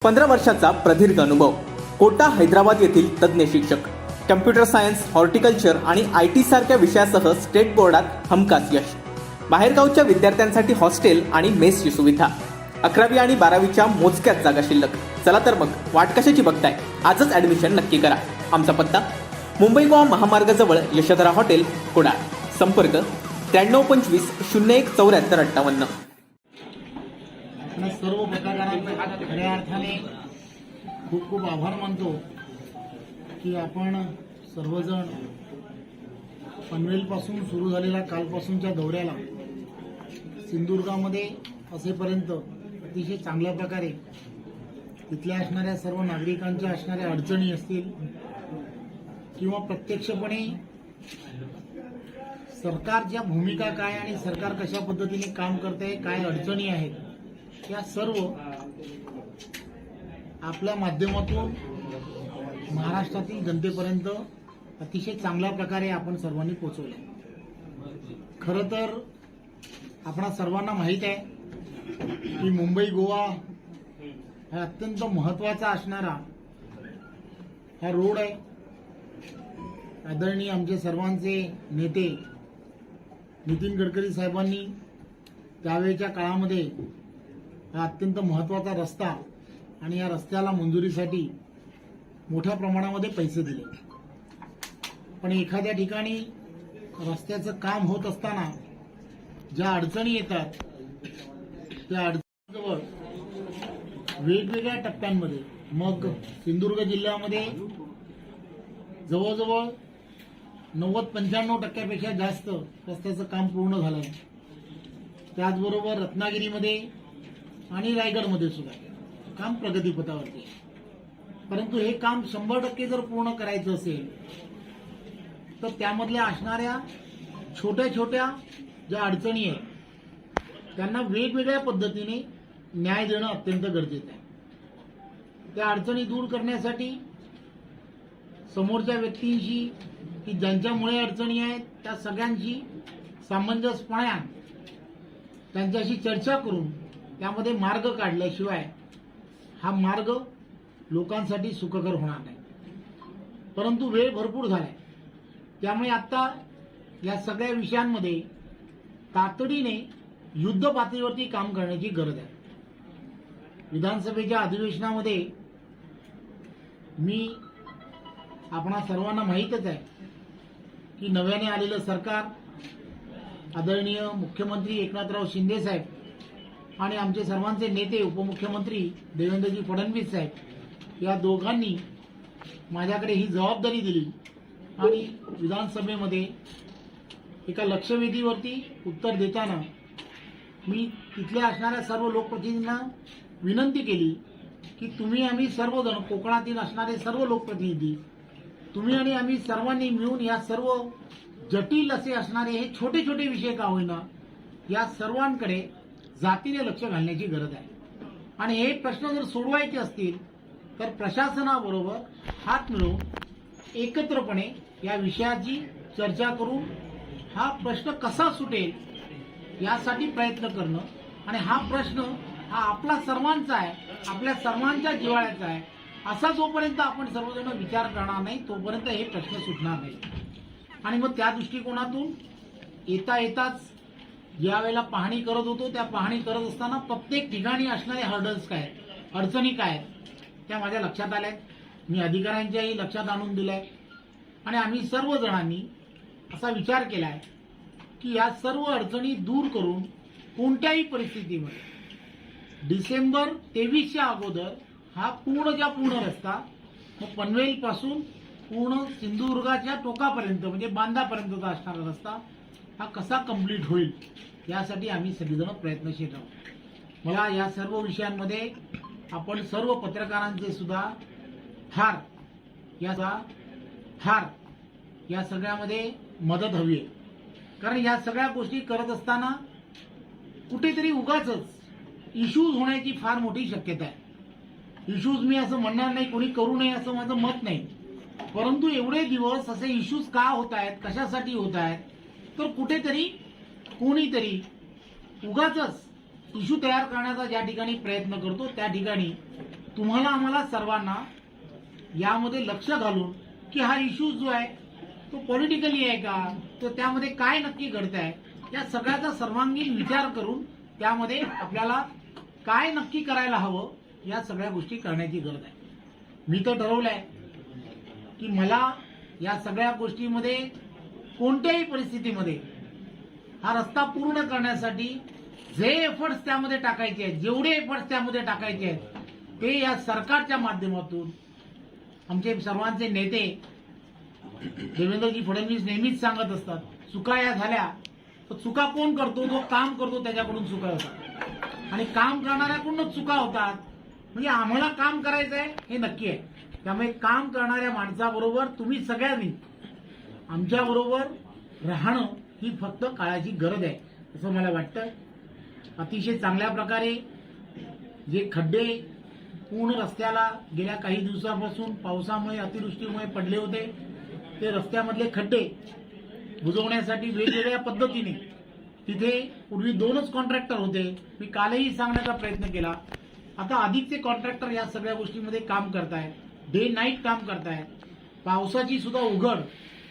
15 वर्षाचा प्रदीर्घ अनुभव. कोटा हैदराबाद येथील तज्ज्ञ शिक्षक. कम्प्युटर सायन्स, हॉर्टिकल्चर आणि IT सारख्या विषयासह स्टेट बोर्डात हमखास यश. बाहेरगावच्या विद्यार्थ्यांसाठी हॉस्टेल आणि मेसची सुविधा. 11वी आणि 12वीच्या मोजक्याच जागा शिल्लक. चला तर मग वाट कशाची बघताय, आजच ॲडमिशन नक्की करा. आमचा पत्ता मुंबई गोवा महामार्गाजवळ यशोधरा हॉटेल, कुडाळ. संपर्क 9325 01 74 58. आपल्या सर्व पत्रकारांचे खऱ्या अर्थाने खूप खूप आभार मानतो की आपण सर्वजण पनवेलपासून सुरू झालेल्या कालपासूनच्या दौऱ्याला सिंधुदुर्गामध्ये असेपर्यंत अतिशय चांगल्या प्रकारे तिथल्या असणाऱ्या सर्व नागरिकांच्या असणाऱ्या अडचणी असतील किंवा प्रत्यक्षपणे सरकारच्या भूमिका काय आणि सरकार कशा पद्धतीने काम करते, काय अडचणी आहेत, या सर्व आपल्या माध्यमातून महाराष्ट्रातील जनतेपर्यंत अतिशय चांगल्या प्रकारे आपण सर्वांनी पोहोचवले. खरं तर आपणा सर्वांना माहीत आहे की मुंबई गोवा हा अत्यंत महत्त्वाचा असणारा हा रोड आहे. आदरणीय आमचे सर्वांचे नेते नितीन गडकरी साहेबांनी त्यावेळच्या काळामध्ये हा अत्यंत महत्त्वाचा रस्ता आणि या रस्त्याला मंजुरीसाठी मोठ्या प्रमाणामध्ये पैसे दिले. पण एखाद्या ठिकाणी रस्त्याचं काम होत असताना ज्या अडचणी येतात त्या अडचणीजवळ वेगवेगळ्या टप्प्यांमध्ये, मग सिंधुदुर्ग जिल्ह्यामध्ये जवळजवळ 90-95% जास्त रस्त्याचं काम पूर्ण झालं आहे. त्याचबरोबर रत्नागिरीमध्ये आणि रायगडमध्ये सुद्धा काम प्रगतीपथावरती आहे. परंतु हे काम 100% जर पूर्ण करायचं असेल तर त्यामधल्या असणाऱ्या छोट्या छोट्या ज्या अडचणी आहेत त्यांना वेगवेगळ्या पद्धतीने न्याय देणं अत्यंत गरजेचं आहे. त्या अडचणी दूर करण्यासाठी समोरच्या व्यक्तींशी की ज्यांच्यामुळे अडचणी आहेत त्या सगळ्यांशी सामंजस्यपणे त्यांच्याशी चर्चा करून त्यामध्ये मार्ग काढल्याशिवाय हा मार्ग लोकांसाठी सुखकर होणार नाही. परंतु वेळ भरपूर झालाय, त्यामुळे आता या सगळ्या विषयांमध्ये तातडीने युद्ध पातळीवरती काम करण्याची गरज आहे. विधानसभेच्या अधिवेशनामध्ये मी आपणा सर्वांना माहीतच आहे की नव्याने आलेलं सरकार, आदरणीय मुख्यमंत्री एकनाथराव शिंदे साहेब आणि आमचे सर्वांचे नेते उपमुख्यमंत्री देवेंद्रजी फडणवीस साहेब या दोघांनी माझ्याकडे ही जबाबदारी दिली आणि विधानसभेमध्ये एका लक्षवेधीवरती उत्तर देताना मी तिथल्या असणाऱ्या सर्व लोकप्रतिनिधींना विनंती केली की तुम्ही आम्ही सर्वजण, कोकणातील असणारे सर्व लोकप्रतिनिधी, तुम्ही आणि आम्ही सर्वांनी मिळून या सर्व जटिल असे असणारे हे छोटे छोटे विषय का होईना या सर्वांकडे जातीने लक्ष घालण्याची गरज आहे. आणि हे प्रश्न जर सोडवायचे असतील तर प्रशासनाबरोबर हात मिळवून एकत्रपणे या विषयाची चर्चा करून हा प्रश्न कसा सुटेल यासाठी प्रयत्न करणं. आणि हा प्रश्न हा आपला सर्वांचा आहे, आपल्या सर्वांच्या जिव्हाळ्याचा आहे. असा जोपर्यंत आपण सर्वजण विचार करणार नाही तोपर्यंत हे प्रश्न सुटणार नाही. आणि मग त्या दृष्टिकोनातून येताच ज्या वेळेला पाहणी करत होतो त्या पाहणी करत असताना प्रत्येक ठिकाणी असणारे हर्डल्स काय आहेत, अडचणी काय आहेत, त्या माझ्या लक्षात आल्या. मी अधिकाऱ्यांच्याही लक्षात आणून दिलंय आणि आम्ही सर्वजणांनी असा विचार केलाय की या सर्व अडचणी दूर करून कोणत्याही परिस्थितीमध्ये डिसेंबर 23च्या अगोदर हा पूर्ण रस्ता मग पनवेलपासून पूर्ण सिंधुदुर्गाच्या टोकापर्यंत म्हणजे बांधापर्यंतचा असणारा रस्ता हा कसा कंप्लीट होईल यासाठी आम्ही सगळेजण प्रयत्नशील आहोत. मला या सर्व विषयांमध्ये आपण सर्व पत्रकारांचे सुद्धा फार या सगळ्यामध्ये मदत हवी आहे. कारण या सगळ्या गोष्टी करत असताना कुठेतरी उगाचच इश्यूज होण्याची फार मोठी शक्यता आहे. इश्यूज मी असं म्हणणार नाही कोणी करू नये असं माझं मत नाही, परंतु एवढे दिवस असे इश्यूज का होत आहेत, कशासाठी होत आहेत, तर कुठेतरी कोणीतरी उगाचच इश्यू तयार करण्याचा ज्या ठिकाणी प्रयत्न करतो त्या ठिकाणी तुम्हाला आम्हाला सर्वांना यामध्ये लक्ष घालून की हा इश्यू जो आहे तो पॉलिटिकली आहे का, तो त्यामध्ये काय नक्की घडत आहे, या सगळ्याचा सर्वांगीण विचार करून त्यामध्ये आपल्याला काय नक्की करायला हवं या सगळ्या गोष्टी करण्याची गरज आहे. मी तर ठरवलंय की मला या सगळ्या गोष्टीमध्ये कोणत्याही परिस्थितीमध्ये हा रस्ता पूर्ण करण्यासाठी जे एफर्ट्स त्यामध्ये टाकायचे आहेत, जेवढे एफर्ट्स त्यामध्ये टाकायचे आहेत, ते या सरकारच्या माध्यमातून आमचे सर्वांचे नेते देवेंद्रजी फडणवीस नेहमीच सांगत असतात, चुका या झाल्या तर चुका कोण करतो, जो काम करतो त्याच्याकडून चुका होतात आणि काम करणाऱ्याकडूनच चुका होतात. म्हणजे आम्हाला काम करायचं आहे हे नक्की आहे. त्यामुळे काम करणाऱ्या माणसाबरोबर तुम्ही सगळ्यांनी आमच्याबरोबर राहणं ही फक्त काळाची गरज आहे असं मला वाटतं. अतिशय चांगल्या प्रकारे जे खड्डे पूर्ण रस्त्याला गेल्या काही दिवसापासून पावसामुळे अतिवृष्टीमुळे पडले होते, ते रस्त्यामधले खड्डे बुजवण्यासाठी वेगवेगळ्या पद्धतीने तिथे पूर्वी 2च कॉन्ट्रॅक्टर होते. मी कालही सांगण्याचा प्रयत्न केला. आता अधिकचे कॉन्ट्रॅक्टर या सगळ्या गोष्टीमध्ये काम करतायत, डे नाईट काम करतायत. पावसाची सुद्धा उघड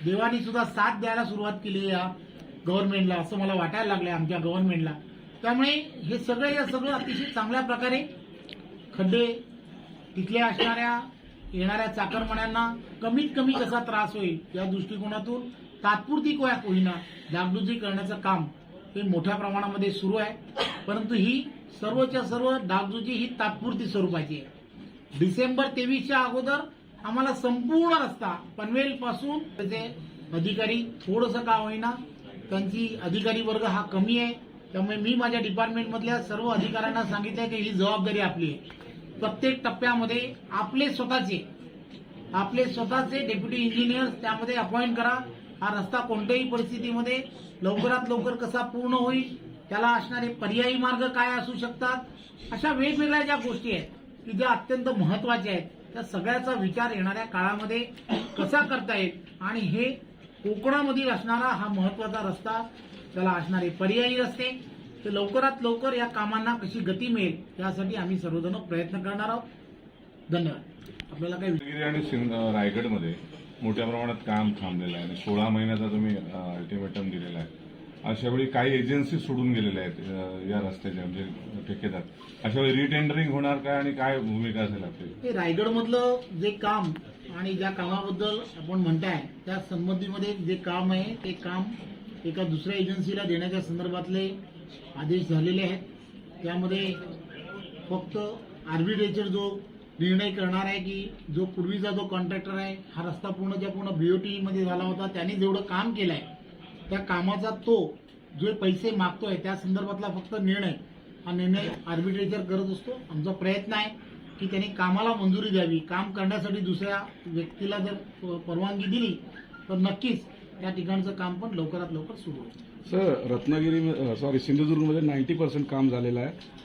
देवानी सुद्धा साथ द्यायला सुरुवात केली या गव्हर्नमेंटला असं मला वाटायला लागलंय, आमच्या गव्हर्नमेंटला. त्यामुळे हे सगळं अतिशय चांगल्या प्रकारे खड्डे तिथल्या असणाऱ्या येणाऱ्या चाकरमान्यांना कमीत कमी कसा त्रास होईल या दृष्टिकोनातून तात्पुरती होईना डागडुजी करण्याचं काम हे मोठ्या प्रमाणामध्ये सुरू आहे. परंतु ही सर्वच्या सर्व डागडुजी ही तात्पुरती स्वरूपाची आहे. डिसेंबर 23च्या अगोदर आम्हाला संपूर्ण रस्ता पनवेल पासून त्याचे अधिकारी थोडंसं का होईना, त्यांची अधिकारी वर्ग हा कमी आहे. त्यामुळे मी माझ्या डिपार्टमेंटमधल्या सर्व अधिकाऱ्यांना सांगितलंय की ही जबाबदारी आपली आहे. प्रत्येक टप्प्यामध्ये आपले स्वतःचे डेप्युटी इंजिनियर त्यामध्ये अपॉइंट करा. हा रस्ता कोणत्याही परिस्थितीमध्ये लवकरात लवकर कसा पूर्ण होईल, त्याला असणारे पर्यायी मार्ग काय असू शकतात, अशा वेगवेगळ्या ज्या गोष्टी आहेत की ज्या अत्यंत महत्वाच्या आहेत, त्या सगळ्याचा विचार येणाऱ्या काळामध्ये कसा करता येईल आणि हे कोकणामधील असणारा हा महत्वाचा रस्ता, त्याला असणारे पर्यायी रस्ते, ते लवकरात लवकर या कामांना कशी गती मिळेल यासाठी आम्ही सर्वजण प्रयत्न करणार आहोत. धन्यवाद. आपल्याला काही रत्नागिरी आणि रायगडमध्ये मोठ्या प्रमाणात काम थांबलेलं आहे आणि 16 महिन्याचा तुम्ही अल्टिमेटम दिलेला आहे. अशावेळी काही एजन्सी सोडून गेलेल्या आहेत या रस्त्याच्या, म्हणजे ठेकेदार. अशावेळी रिटेंडरिंग होणार काय आणि काय भूमिका असेल आपली? हे रायगडमधलं जे काम आणि ज्या कामाबद्दल आपण म्हणताय त्या संबंधीमध्ये जे काम आहे ते काम एका दुसऱ्या एजन्सीला देण्याच्या संदर्भातले आदेश झालेले आहेत. त्यामध्ये फक्त आर्बिट्रेटर जो निर्णय करणार आहे की जो पूर्वीचा जो कॉन्ट्रॅक्टर आहे हा रस्ता पूर्णच्या पूर्ण बीओटी मध्ये झाला होता, त्याने जेवढं काम केलंय त्या कामाचा तो जो पैसे मागतोय त्या संदर्भातला फक्त निर्णय आर्बिट्रेटर करत असतो. आमचा प्रयत्न आहे की त्यांनी कामाला मंजुरी द्यावी. काम करण्यासाठी दुसऱ्या व्यक्तीला जर परवानगी दिली तर नक्कीच त्या ठिकाणचं काम पण लवकरात लवकर सुरू होईल. सर, सिंधुदुर्गमध्ये 90% काम झालेलं आहे.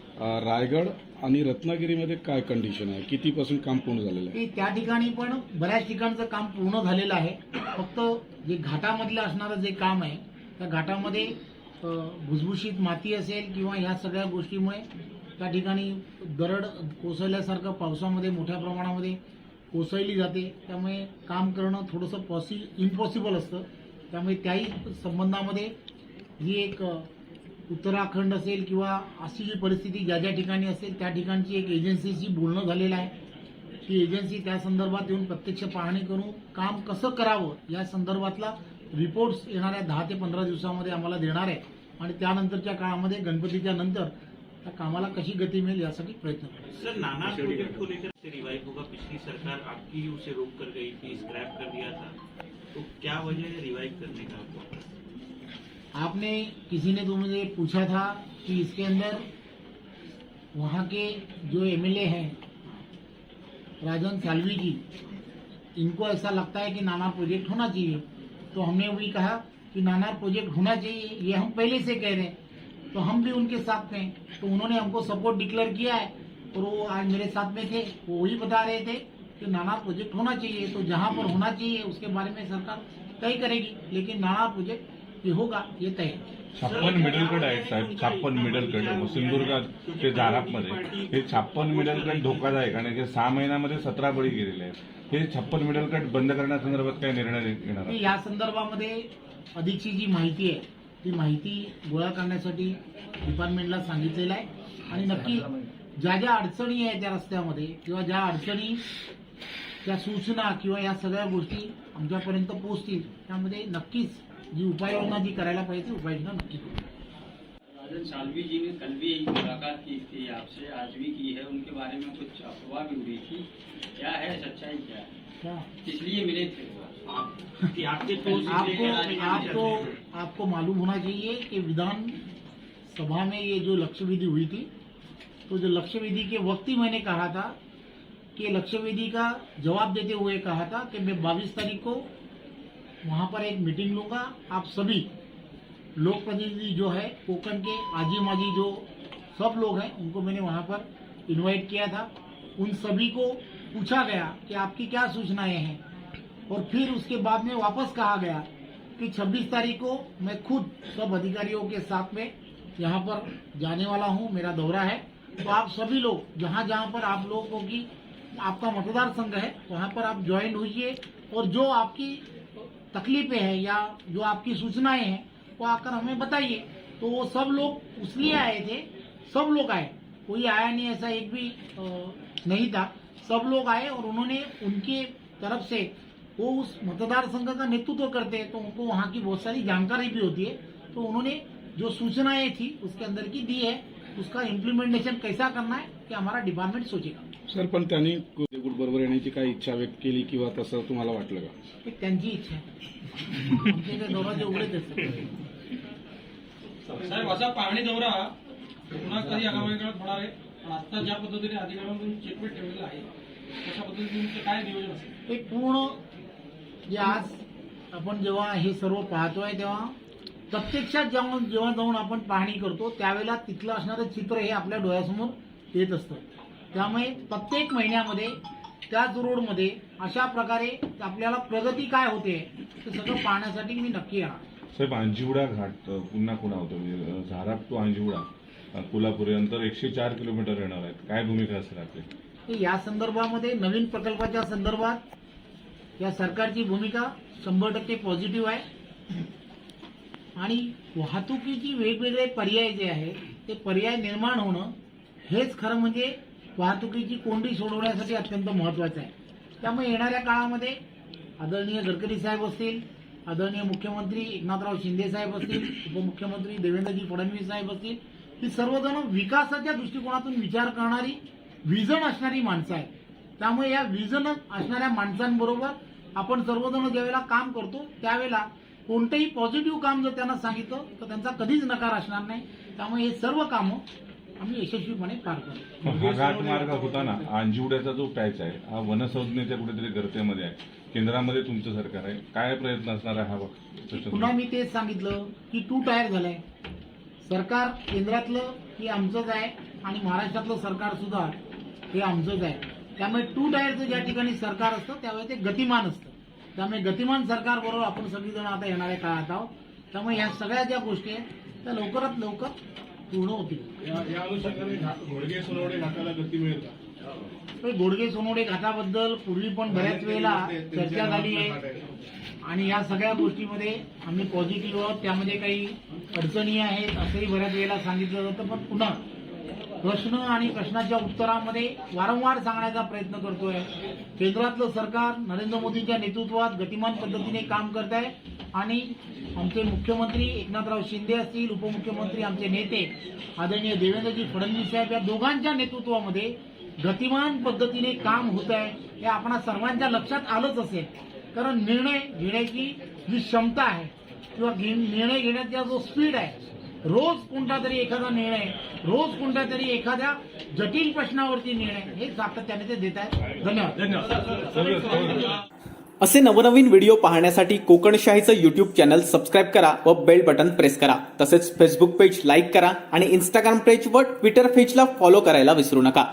रायगड आणि रत्नागिरीमध्ये काय कंडिशन आहे, कितीपासून काम पूर्ण झालेलं आहे? त्या ठिकाणी पण बऱ्याच ठिकाणचं काम पूर्ण झालेलं आहे. फक्त जे घाटामधलं असणारं जे काम आहे त्या घाटामध्ये भुसभुशीत माती असेल किंवा ह्या सगळ्या गोष्टीमुळे त्या ठिकाणी दरड कोसळल्यासारखं पावसामध्ये मोठ्या प्रमाणामध्ये कोसळली जाते. त्यामुळे काम करणं थोडंसं इम्पॉसिबल असतं. त्यामुळे त्याही संबंधामध्ये ही एक उत्तराखंड असेल किंवा अशी जी परिस्थिती ज्या ज्या ठिकाणी असेल त्या ठिकाणची एक एजन्सीशी बोलणं झालेलं आहे. ती एजन्सी त्या संदर्भात येऊन प्रत्यक्ष पाहणी करून काम कसं करावं या संदर्भातला रिपोर्ट्स येणाऱ्या 10 ते 15 दिवसामध्ये आम्हाला देणार आहे आणि त्यानंतरच्या काळामध्ये गणपतीच्या नंतर त्या कामाला कशी गती मिळेल यासाठी प्रयत्न करेल. सर, नाना प्रोजेक्ट को लेकर से रिवाइव होगा. पिछली सरकार आपकी उसे रोक कर गई थी, स्क्रैप कर दिया था, तो क्या वजह है रिवाइव करने का? आपने किसी ने तो मुझे पूछा था कि इसके अंदर वहाँ के जो एमएलए हैं राजन सालवी जी, इनको ऐसा लगता है कि नाना प्रोजेक्ट होना चाहिए. तो हमने वही कहा कि नाना प्रोजेक्ट होना चाहिए, ये हम पहले से कह रहे हैं, तो हम भी उनके साथ में. तो उन्होंने हमको सपोर्ट डिक्लेयर किया है और वो आज मेरे साथ में थे, वो वही बता रहे थे कि नाना प्रोजेक्ट होना चाहिए. तो जहां पर होना चाहिए उसके बारे में सरकार तय करेगी, लेकिन नाना प्रोजेक्ट ये होगा, ये तय है. 56 मिडल कट आहेत साहेब, 56 मिडल कट सिंधुदुर्गात ते जारापमध्ये हे 56 मिडल कट धोकादायक आणि ते 6 महिन्यामध्ये 17 बळी गेलेले आहेत. हे 56 मिडल कट बंद करण्यासंदर्भात काय निर्णय घेणार आहात? या संदर्भामध्ये अधिकची जी माहिती आहे ती माहिती गोळा करण्यासाठी डिपार्टमेंटला सांगितलेलं आहे आणि नक्की ज्या ज्या अडचणी आहेत त्या रस्त्यामध्ये किंवा ज्या अडचणी त्या सूचना किंवा या सगळ्या गोष्टी आमच्यापर्यंत पोहोचतील त्यामध्ये नक्कीच जी उपाययोजना जी करायला पाहिजे ती उपाययोजना नक्की करू. राजन सालवी जी ने कल भी मुलाकात की थी आपसे, आज भी की है, उनके बारे में कुछ अफवाह भी उड़ी थी, क्या है सच्चाई क्या है, क्या किस लिए मिले थे वो? कि आपके तो आपको मालूम होना चाहिए कि विधान सभा में ये जो लक्ष्य विधि हुई थी तो जो लक्ष्य विधि के वक्त ही मैंने कहा था कि लक्ष्य विधि का जवाब देते हुए कहा था कि मैं 22 तारीख को वहां पर एक मीटिंग लूंगा. आप सभी लोक प्रतिनिधि जो है कोकण के आजी माजी जो सब लोग हैं उनको मैंने वहां पर इनवाइट किया था. उन सभी को पूछा गया कि आपकी क्या सूचनाएं हैं और फिर उसके बाद में वापस कहा गया कि 26 तारीख को मैं खुद सब अधिकारियों के साथ में यहाँ पर जाने वाला हूँ, मेरा दौरा है. तो आप सभी लोग जहाँ जहाँ पर आप लोगों की आपका मतदार संघ है वहाँ पर आप ज्वाइन होइए और जो आपकी तकलीफें हैं या जो आपकी सूचनाएं हैं वो आकर हमें बताइए. तो वो सब लोग इसलिए आए थे, सब लोग आए, कोई आया नहीं ऐसा एक भी नहीं था. सब लोग आए और उन्होंने उनके तरफ से वो उस मतदार संघ का नेतृत्व करते हैं तो उनको वहाँ की बहुत सारी जानकारी भी होती है. तो उन्होंने जो सूचनाएं थी उसके अंदर की दी है, उसका इम्प्लिमेंटेशन कैसा करना है कि हमारा डिपार्टमेंट सोचेगा. सर पण त्यांनी बरोबर येण्याची काही इच्छा व्यक्त केली किंवा तसं तुम्हाला वाटलं का? ही त्यांची इच्छा आहे. आमचे काही दौराचे उघडेच असतात. साहेब असा पाहणी दौरा पुन्हा कधी आगामी काळात होणार आहे? आता ज्या पद्धतीने अधिकाऱ्यांकडून चेकमेट ठेवलेलं आहे तशा पद्धतीने तुमचं काय नियोजन असेल? एक पूर्ण जे आज आपण जेव्हा हे सर्व पाहतोय तेव्हा प्रत्यक्षात जेव्हा जाऊन आपण पाहणी करतो त्यावेळेला तिथलं असणारं चित्र हे आपल्या डोळ्यासमोर येत असतं. त्यामुळे प्रत्येक महिन्यामध्ये त्याच रोडमध्ये अशा प्रकारे आपल्याला प्रगती काय होते ते सगळं पाहण्यासाठी मी नक्की येणार. साहेब अंजिवडा घाट पुन्हा कुणा होतो म्हणजे झाराप टू अंजिवडा कोल्हापूर हे अंतर 104 किलोमीटर येणार आहेत. काय भूमिका असेल आपली? या संदर्भामध्ये नवीन प्रकल्पाच्या संदर्भात या सरकारची भूमिका 100% पॉझिटिव्ह आहे आणि वाहतुकीची वेगवेगळे पर्याय जे आहेत ते पर्याय निर्माण होणं हेच खरं म्हणजे वाहतुकीची कोंडी सोडवण्यासाठी अत्यंत महत्वाचं आहे. त्यामुळे येणाऱ्या काळामध्ये आदरणीय गडकरी साहेब असतील, आदरणीय मुख्यमंत्री एकनाथराव शिंदे साहेब असतील, उपमुख्यमंत्री देवेंद्रजी फडणवीस साहेब असतील, ही सर्वजण विकासाच्या दृष्टिकोनातून विचार करणारी व्हिजन असणारी माणसं आहेत. त्यामुळे या व्हिजन असणाऱ्या माणसांबरोबर आपण सर्वजण ज्यावेळेला काम करतो त्यावेळेला कोणतंही पॉझिटिव्ह काम जर त्यांना सांगितलं तर त्यांचा कधीच नकार असणार नाही. त्यामुळे हे सर्व कामं आम्ही यशस्वीपणे पार करतो. हा घाट मार्ग होता ना, अंजिवड्याचा जो पॅच आहे हा वनसंज्ञेच्या कुठेतरी गर्तेमध्ये आहे. केंद्रामध्ये तुमचं सरकार आहे, काय प्रयत्न असणार आहे हा? पुन्हा मी तेच सांगितलं की 2 टायर झालंय. सरकार केंद्रातलं हे आमचंच आहे आणि महाराष्ट्रातलं सरकार सुद्धा हे आमचंच आहे. त्यामुळे 2 टायरचं ज्या ठिकाणी सरकार असतं त्यावेळी ते गतिमान असतं. त्यामुळे गतिमान सरकार बरोबर आपण सगळीजण आता येणाऱ्या काळात आहोत. त्यामुळे ह्या सगळ्या ज्या गोष्टी आहेत त्या लवकरात लवकर पूर्ण होतील. या अनुषंगाने घोडगे सोनवडे घाटाला गती मिळेल का? घोडगे सोनवडे घाटाबद्दल पूर्वी पण बऱ्याच वेळेला चर्चा झाली आहे आणि या सगळ्या गोष्टीमध्ये आम्ही पॉझिटिव्ह आहोत. त्यामध्ये काही अडचणी आहेत असंही बऱ्याच वेळेला सांगितलं जातं. पण पुन्हा प्रश्न आणि प्रश्नाच्या उत्तरामध्ये वारंवार सांगण्याचा प्रयत्न करतोय. केंद्रातलं सरकार नरेंद्र मोदींच्या नेतृत्वात गतिमान पद्धतीने काम करत आहे आणि आमचे मुख्यमंत्री एकनाथराव शिंदे असतील, उपमुख्यमंत्री आमचे नेते आदरणीय देवेंद्रजी फडणवीस साहेब या दोघांच्या नेतृत्वामध्ये गतिमान पद्धतीने काम होत आहे हे आपणा सर्वांच्या लक्षात आलंच असेल. कारण निर्णय घेण्याची जी क्षमता आहे किंवा निर्णय घेण्याचा जो स्पीड आहे, रोज कोणता तरी एखादा निर्णय, रोज कोणत्या तरी एखाद्या जटिल प्रश्नावरती निर्णय हे सातत्याने ते देत आहेत. धन्यवाद. असे नवनवीन व्हिडिओ पाहण्यासाठी कोकणशाहीचं यूट्यूब चॅनल सबस्क्राईब करा व बेल बटन प्रेस करा. तसेच फेसबुक पेज लाईक करा आणि इंस्टाग्राम पेज व ट्विटर पेजला फॉलो करायला विसरू नका.